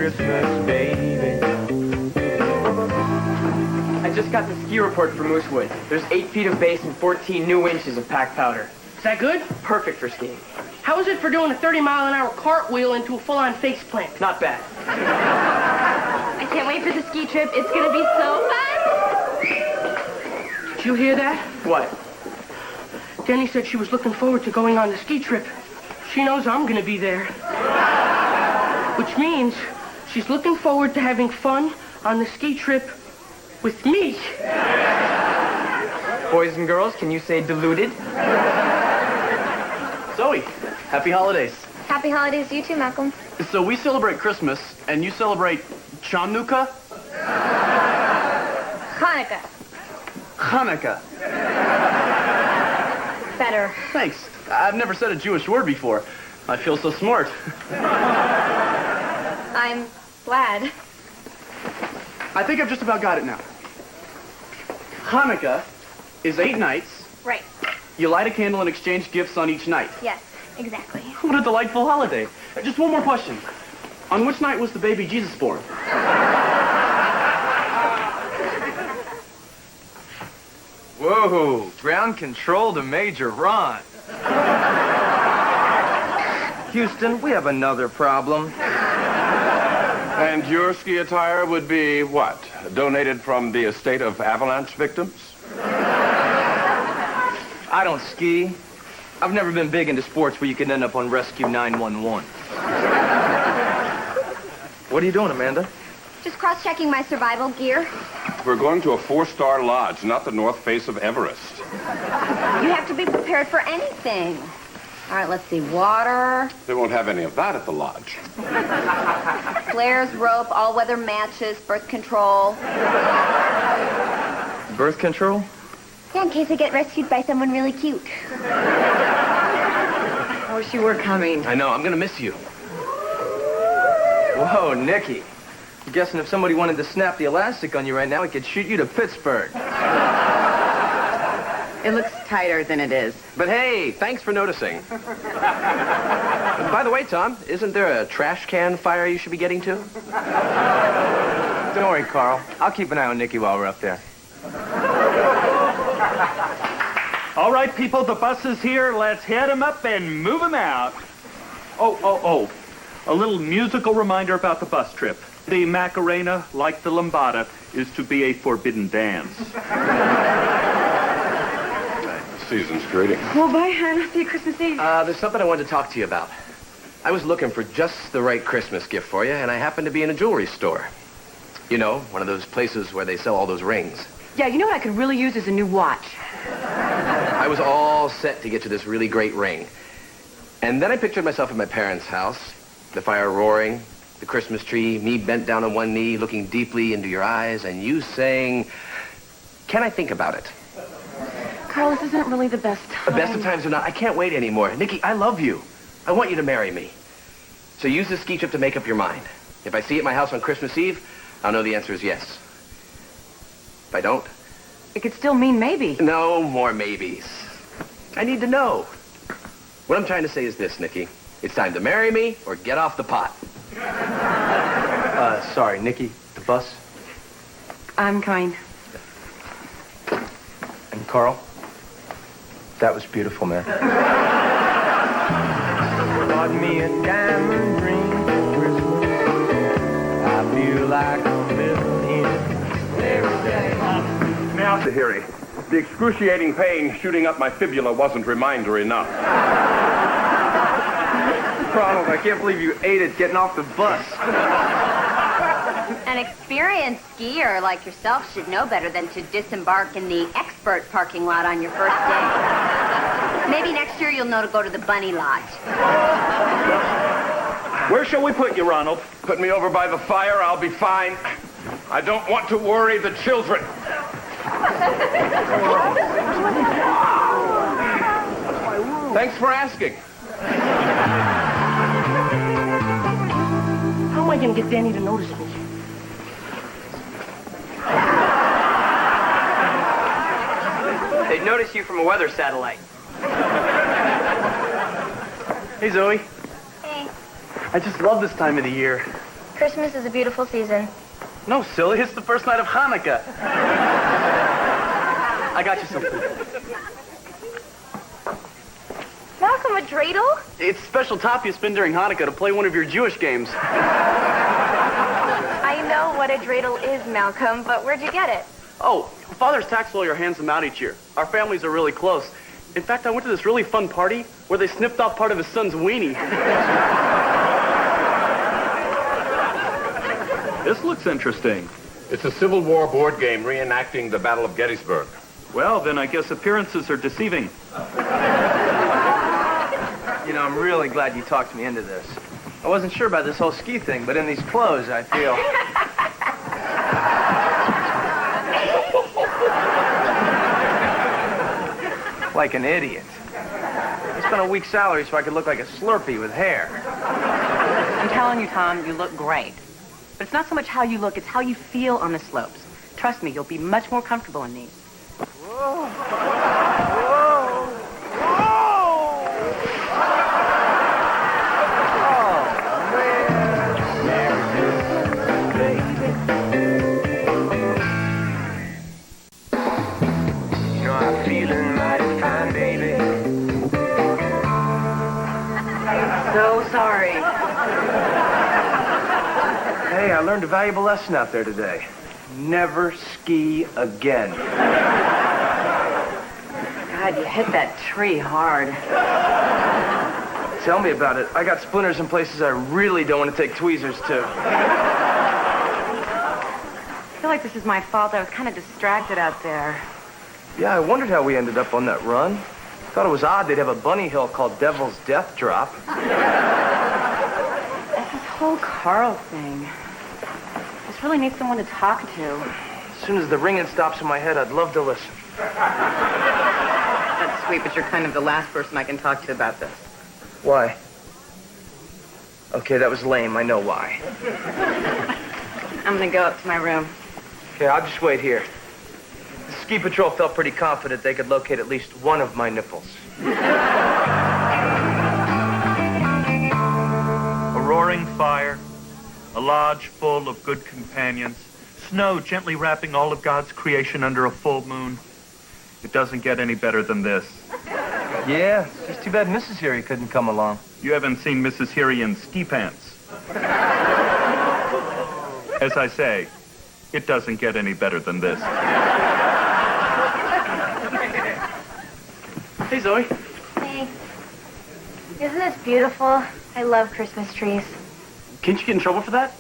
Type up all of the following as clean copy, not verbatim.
Christmas, baby. I just got the ski report for Moosewood. There's 8 feet of base and 14 new inches of packed powder. Is that good? Perfect for skiing. How is it for doing a 30-mile-an-hour cartwheel into a full-on face plant? Not bad. I can't wait for the ski trip. It's going to be so fun. Did you hear that? What? Denny said she was looking forward to going on the ski trip. She knows I'm going to be there. Which means she's looking forward to having fun on the ski trip with me. Boys and girls, can you say diluted? Zoe, happy holidays. Happy holidays to you too, Malcolm. So we celebrate Christmas, and you celebrate Chanukah? Hanukkah. Hanukkah. Better. Thanks. I've never said a Jewish word before. I feel so smart. I'm glad. I think I've just about got it now. Hanukkah is 8 nights. Right. You light a candle and exchange gifts on each night. Yes, exactly. What a delightful holiday. Just one more question. On which night was the baby Jesus born? Whoa, ground control to Major Ron. Houston, we have another problem. And your ski attire would be what? Donated from the estate of avalanche victims? I don't ski. I've never been big into sports where you can end up on Rescue 911. What are you doing, Amanda? Just cross-checking my survival gear. We're going to a 4-star lodge, not the north face of Everest. You have to be prepared for anything. All right, let's see. Water, They won't have any of that at the lodge. flares, rope, all-weather matches, birth control. Birth control? Yeah, in case I get rescued by someone really cute. I wish you were coming. I know, I'm gonna miss you. Whoa, Nikki. I'm guessing if somebody wanted to snap the elastic on you right now, it could shoot you to Pittsburgh. It looks tighter than it is. But hey, thanks for noticing. By the way, Tom, isn't there a trash can fire you should be getting to? Don't worry, Carl. I'll keep an eye on Nikki while we're up there. All right, people, the bus is here. Let's head them up and move them out. Oh. A little musical reminder about the bus trip. The Macarena, like the Lambada, is to be a forbidden dance. Season's greeting. Well, bye, hon. See you Christmas Eve. There's something I wanted to talk to you about. I was looking for just the right Christmas gift for you, and I happened to be in a jewelry store. You know, one of those places where they sell all those rings. Yeah, you know what I could really use is a new watch. I was all set to get to this really great ring. And then I pictured myself at my parents' house, the fire roaring, the Christmas tree, me bent down on one knee, looking deeply into your eyes, and you saying, "Can I think about it?" Carl, this isn't really the best time. The best of times or not, I can't wait anymore. Nikki, I love you. I want you to marry me. So use this ski trip to make up your mind. If I see you at my house on Christmas Eve, I'll know the answer is yes. If I don't? It could still mean maybe. No more maybes. I need to know. What I'm trying to say is this, Nikki. It's time to marry me or get off the pot. Sorry, Nikki, the bus. I'm coming. And Carl, that was beautiful, man. Bought me a diamond ring for Christmas. I feel like I'm living in every day. Now, Tahiri, the excruciating pain shooting up my fibula wasn't reminder enough. Ronald, I can't believe you ate it getting off the bus. An experienced skier like yourself should know better than to disembark in the expert parking lot on your first day. Maybe next year you'll know to go to the bunny lodge. Where shall we put you, Ronald? Put me over by the fire, I'll be fine. I don't want to worry the children. Thanks for asking. How am I going to get Danny to notice me? They'd notice you from a weather satellite. Hey, Zoe. Hey. I just love this time of the year. Christmas is a beautiful season. No, silly. It's the first night of Hanukkah. I got you something. Malcolm, a dreidel? It's a special top you spin during Hanukkah to play one of your Jewish games. I know what a dreidel is, Malcolm, but where'd you get it? Oh, Father's tax lawyer hands them out each year. Our families are really close. In fact, I went to this really fun party where they snipped off part of his son's weenie. This looks interesting. It's a Civil War board game reenacting the Battle of Gettysburg. Well, then I guess appearances are deceiving. You know, I'm really glad you talked me into this. I wasn't sure about this whole ski thing, but in these clothes, I feel... like an idiot. I spent a week's salary so I could look like a Slurpee with hair. I'm telling you, Tom, you look great. But it's not so much how you look, it's how you feel on the slopes. Trust me, you'll be much more comfortable in these. Whoa. Whoa. Whoa. Oh, man. Merry Christmas, baby. You know, I'm feeling mighty fine, baby. So sorry. Hey, I learned a valuable lesson out there today. Never ski again. God, you hit that tree hard. Tell me about it. I got splinters in places I really don't want to take tweezers to. I feel like this is my fault. I was kind of distracted out there. Yeah, I wondered how we ended up on that run. Thought it was odd they'd have a bunny hill called Devil's Death Drop. This whole Carl thing. I just really need someone to talk to. As soon as the ringing stops in my head, I'd love to listen. That's sweet, but you're kind of the last person I can talk to about this. Why? Okay, that was lame. I know why. I'm gonna go up to my room. Okay, I'll just wait here. The ski patrol felt pretty confident they could locate at least one of my nipples. A roaring fire, a lodge full of good companions, snow gently wrapping all of God's creation under a full moon. It doesn't get any better than this. Yeah, it's just too bad Mrs. Harry couldn't come along. You haven't seen Mrs. Heary in ski pants. As I say, it doesn't get any better than this. Hey, Zoe. Hey. Isn't this beautiful? I love Christmas trees. Can't you get in trouble for that?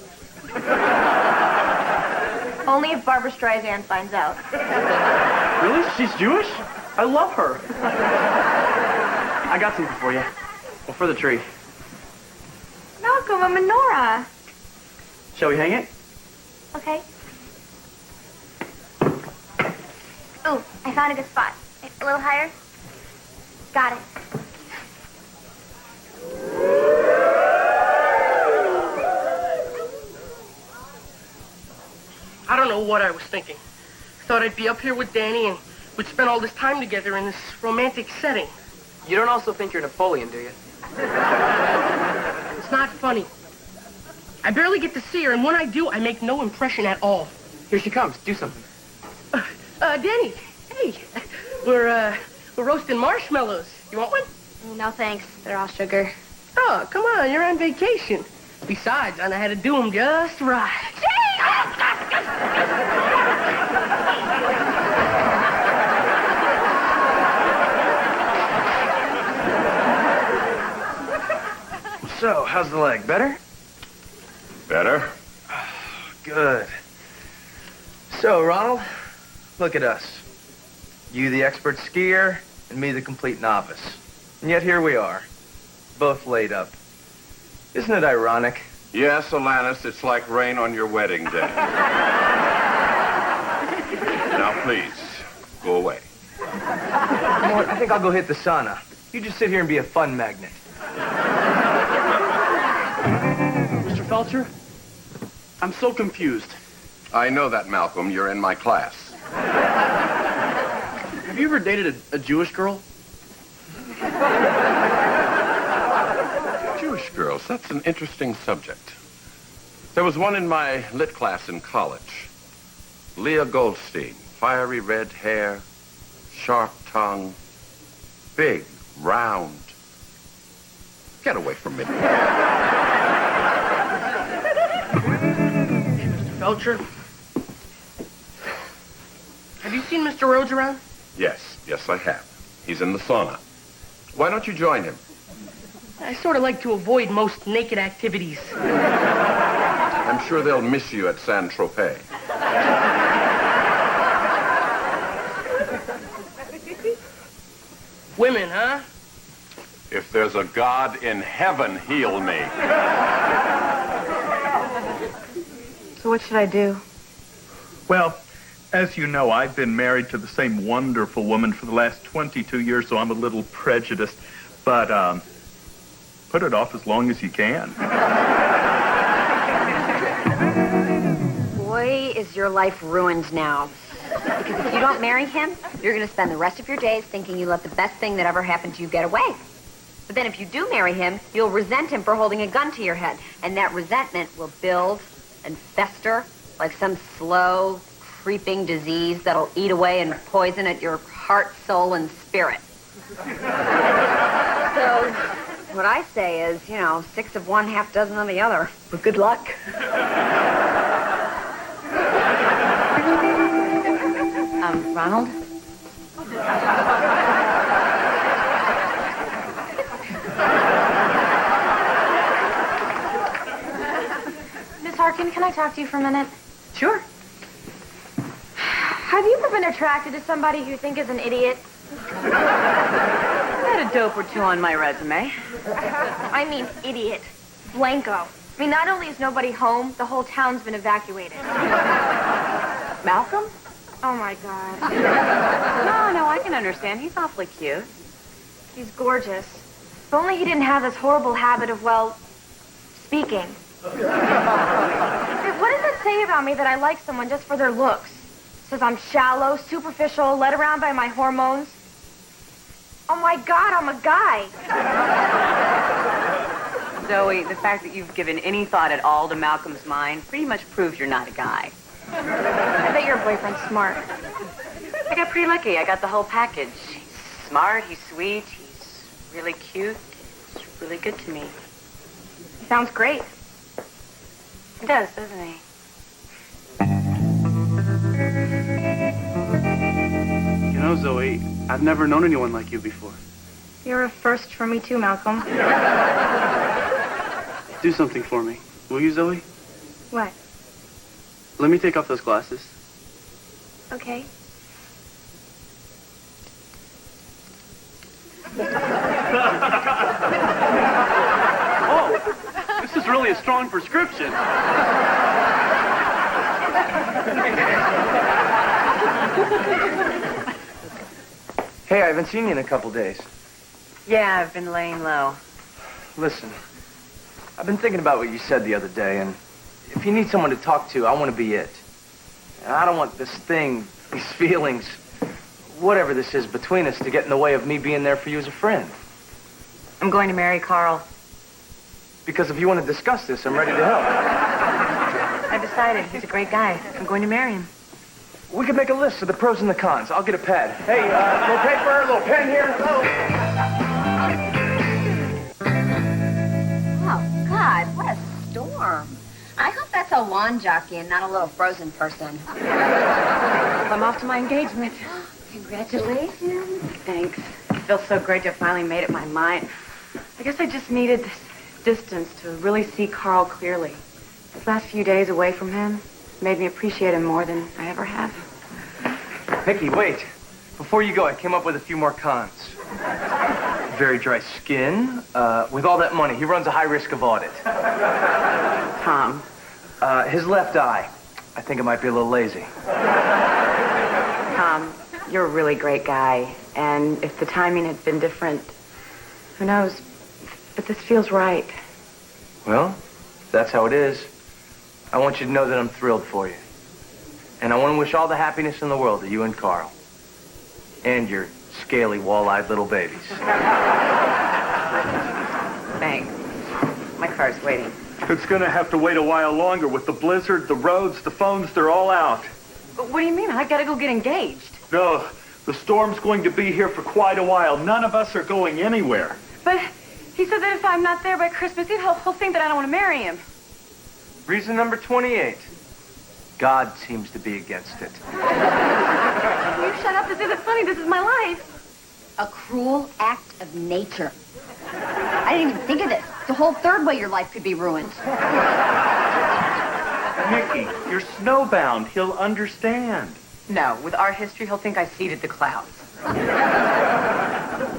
Only if Barbara Streisand finds out. Really? She's Jewish? I love her. I got something for you. Well, for the tree. Malcolm, a menorah. Shall we hang it? Okay. Oh, I found a good spot. A little higher. Got it. I don't know what I was thinking. Thought I'd be up here with Danny and we'd spend all this time together in this romantic setting. You don't also think you're Napoleon, do you? It's not funny. I barely get to see her, and when I do, I make no impression at all. Here she comes. Do something. Danny, hey, we're roasting marshmallows. You want one? No, thanks. They're all sugar. Oh, come on, you're on vacation. Besides, I know how to do them just right. So, how's the leg? Better? Better? Good. So, Ronald, look at us. You the expert skier, and me the complete novice. And yet here we are, both laid up. Isn't it ironic? Yes, Alanis, it's like rain on your wedding day. Now, please, go away. You know what? I think I'll go hit the sauna. You just sit here and be a fun magnet. Mr. Felcher, I'm so confused. I know that, Malcolm. You're in my class. Have you ever dated a Jewish girl? Jewish girls, that's an interesting subject. There was one in my lit class in college. Leah Goldstein, fiery red hair, sharp tongue, big, round. Get away from me. Mr. Felcher? Have you seen Mr. Rhodes around? Yes, I have. He's in the sauna. Why don't you join him? I sort of like to avoid most naked activities. I'm sure they'll miss you at Saint-Tropez. Women, huh? If there's a God in heaven, heal me. So what should I do? Well, as you know, I've been married to the same wonderful woman for the last 22 years, so I'm a little prejudiced. But, put it off as long as you can. Boy, is your life ruined now. Because if you don't marry him, you're going to spend the rest of your days thinking you let the best thing that ever happened to you get away. But then if you do marry him, you'll resent him for holding a gun to your head. And that resentment will build and fester like some slow, creeping disease that'll eat away and poison at your heart, soul, and spirit. So what I say is, 6 of one, half dozen of the other. But good luck. Ronald? Miss Harkin, can I talk to you for a minute? Sure. Have you ever been attracted to somebody you think is an idiot? I had a dope or two on my resume. I mean idiot. Blanco. I mean, not only is nobody home, the whole town's been evacuated. Malcolm? Oh, my God. No, I can understand. He's awfully cute. He's gorgeous. If only he didn't have this horrible habit of, speaking. What does it say about me that I like someone just for their looks? It says I'm shallow, superficial, led around by my hormones. Oh, my God, I'm a guy. Zoe, the fact that you've given any thought at all to Malcolm's mind pretty much proves you're not a guy. I bet your boyfriend's smart. I got pretty lucky. I got the whole package. He's smart, he's sweet, he's really cute, he's really good to me. Sounds great. He does, doesn't he? You know, Zoe, I've never known anyone like you before. You're a first for me, too, Malcolm. Do something for me. Will you, Zoe? What? Let me take off those glasses. Okay. Oh, this is really a strong prescription. Hey, I haven't seen you in a couple days. Yeah, I've been laying low. Listen, I've been thinking about what you said the other day, and if you need someone to talk to, I want to be it. And I don't want this thing, these feelings, whatever this is between us, to get in the way of me being there for you as a friend. I'm going to marry Carl. Because if you want to discuss this, I'm ready to help. I decided. He's a great guy. I'm going to marry him. We could make a list of the pros and the cons. I'll get a pad. Hey, little paper, little pen here. Oh, God, what a storm. I hope that's a lawn jockey and not a little frozen person. I'm off to my engagement. Congratulations. Thanks. It feels so great to have finally made up my mind. I guess I just needed this distance to really see Carl clearly. These last few days away from him made me appreciate him more than I ever have. Mickey, wait. Before you go, I came up with a few more cons. Very dry skin. With all that money, he runs a high risk of audit. Tom. His left eye. I think it might be a little lazy. Tom, you're a really great guy. And if the timing had been different, who knows? But this feels right. Well, that's how it is. I want you to know that I'm thrilled for you. And I want to wish all the happiness in the world to you and Carl. And your scaly, wall-eyed little babies. Thanks. My car's waiting. It's gonna have to wait a while longer. With the blizzard, the roads, the phones, they're all out. What do you mean? I gotta go get engaged. No, the storm's going to be here for quite a while. None of us are going anywhere. But he said that if I'm not there by Christmas Eve, he'll think that I don't want to marry him. Reason number 28. God seems to be against it. Will you shut up? This isn't funny. This is my life. A cruel act of nature. I didn't even think of this. The whole third way your life could be ruined. Mickey, you're snowbound. He'll understand. No, with our history, he'll think I seeded the clouds.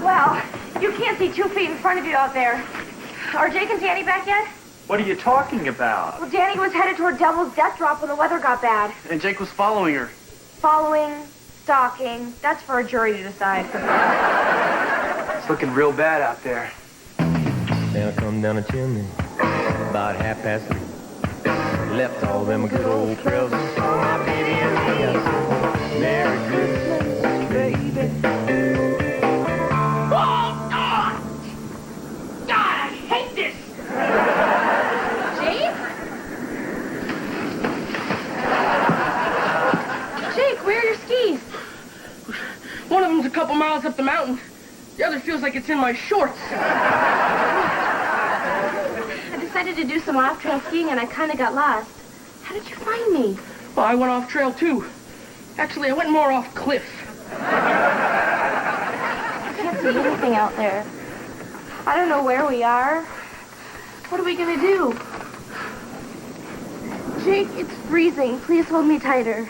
Well, you can't see 2 feet in front of you out there. Are Jake and Danny back yet? What are you talking about? Well, Danny was headed toward Devil's Death Drop when the weather got bad. And Jake was following her. Following, stalking, that's for a jury to decide. It's looking real bad out there. Now come down a chimney, about 3:30. Left all them good old presents for my baby and me. I said, Merry Christmas, baby. Oh, God! God, I hate this! Jake? Jake, where are your skis? One of them's a couple miles up the mountain. The other feels like it's in my shorts. I decided to do some off-trail skiing and I kind of got lost. How did you find me? Well, I went off trail too. Actually, I went more off cliff. I can't see anything out there. I don't know where we are. What are we gonna do? Jake, it's freezing. Please hold me tighter.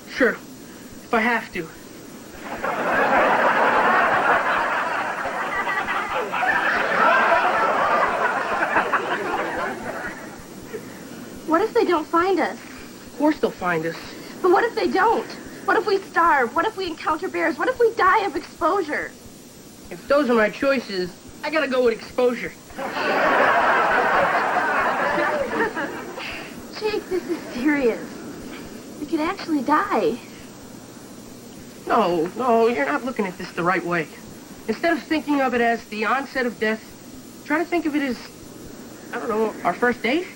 Sure, if I have to. What if they don't find us? Of course they'll find us. But what if they don't? What if we starve? What if we encounter bears? What if we die of exposure? If those are my choices, I gotta go with exposure. Jake, this is serious. We could actually die. No, you're not looking at this the right way. Instead of thinking of it as the onset of death, try to think of it as, I don't know, our first date?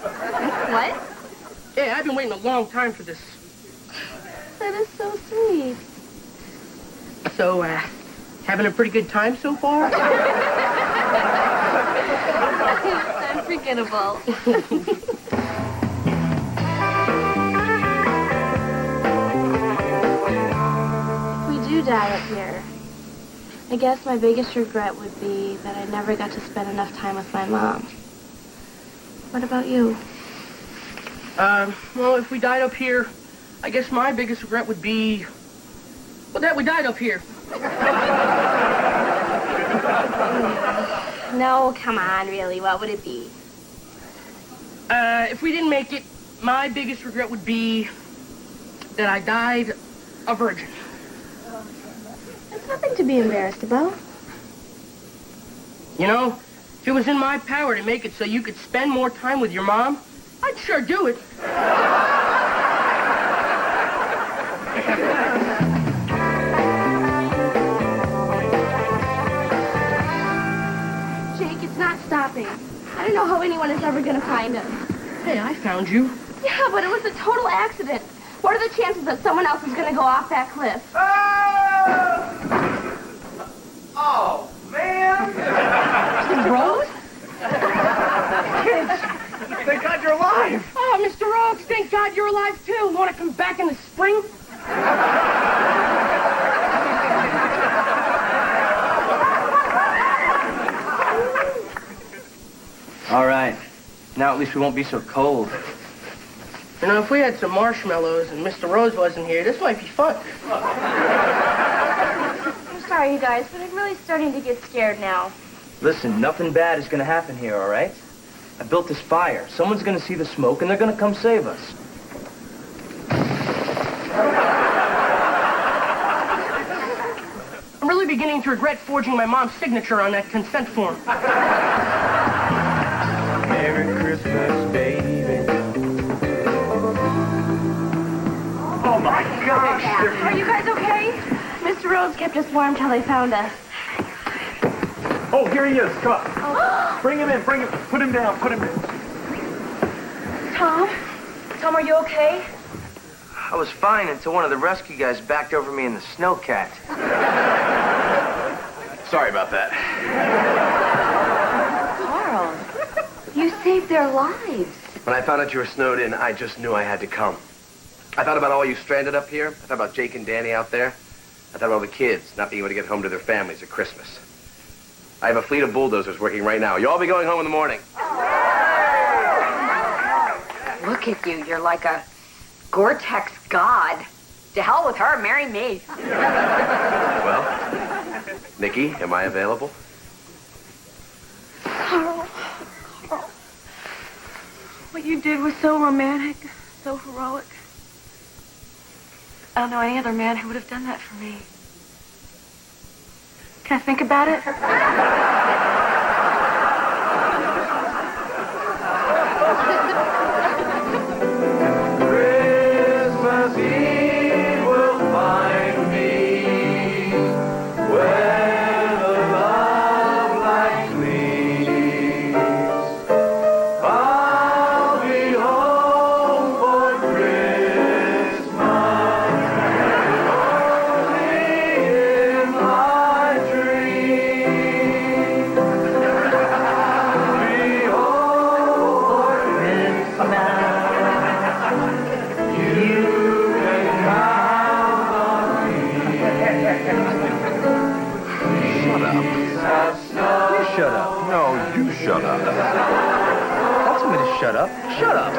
What? Yeah, I've been waiting a long time for this. That is so sweet. So, having a pretty good time so far? It's unforgettable. We do die up here. I guess my biggest regret would be that I never got to spend enough time with my mom. What about you? Well, if we died up here, I guess my biggest regret would be, well, that we died up here. No, come on, really. What would it be? If we didn't make it, my biggest regret would be that I died a virgin. That's nothing to be embarrassed about. You know, if it was in my power to make it so you could spend more time with your mom, I'd sure do it. Jake, it's not stopping. I don't know how anyone is ever going to find us. Hey, I found you. Yeah, but it was a total accident. What are the chances that someone else is going to go off that cliff? Oh, man! Rhodes? Thank God you're alive! Oh, Mr. Rhodes, thank God you're alive, too. Want to come back in the spring? All right. Now at least we won't be so cold. You know, if we had some marshmallows and Mr. Rhodes wasn't here, this might be fun. I'm sorry, you guys, but I'm really starting to get scared now. Listen, nothing bad is going to happen here, all right? I built this fire. Someone's going to see the smoke, and they're going to come save us. I'm really beginning to regret forging my mom's signature on that consent form. Merry Christmas, baby. Oh, my gosh! Are you guys okay? Mr. Rhodes kept us warm till they found us. Oh, here he is. Come on. Bring him in. Put him down. Tom? Tom, are you okay? I was fine until one of the rescue guys backed over me in the snowcat. Sorry about that. Carl, you saved their lives. When I found out you were snowed in, I just knew I had to come. I thought about all you stranded up here. I thought about Jake and Danny out there. I thought about all the kids not being able to get home to their families at Christmas. I have a fleet of bulldozers working right now. You'll all be going home in the morning. Look at you. You're like a Gore-Tex god. To hell with her. Marry me. Well, Nikki, am I available? Carl. What you did was so romantic, so heroic. I don't know any other man who would have done that for me. Can I think about it? Christmas Eve will find me where the love light gleams. I'll be home for Christmas, only in my dreams. Be home for Christmas. You can count on me. Shut up. No, you shut up. Tell somebody to shut up. Shut up.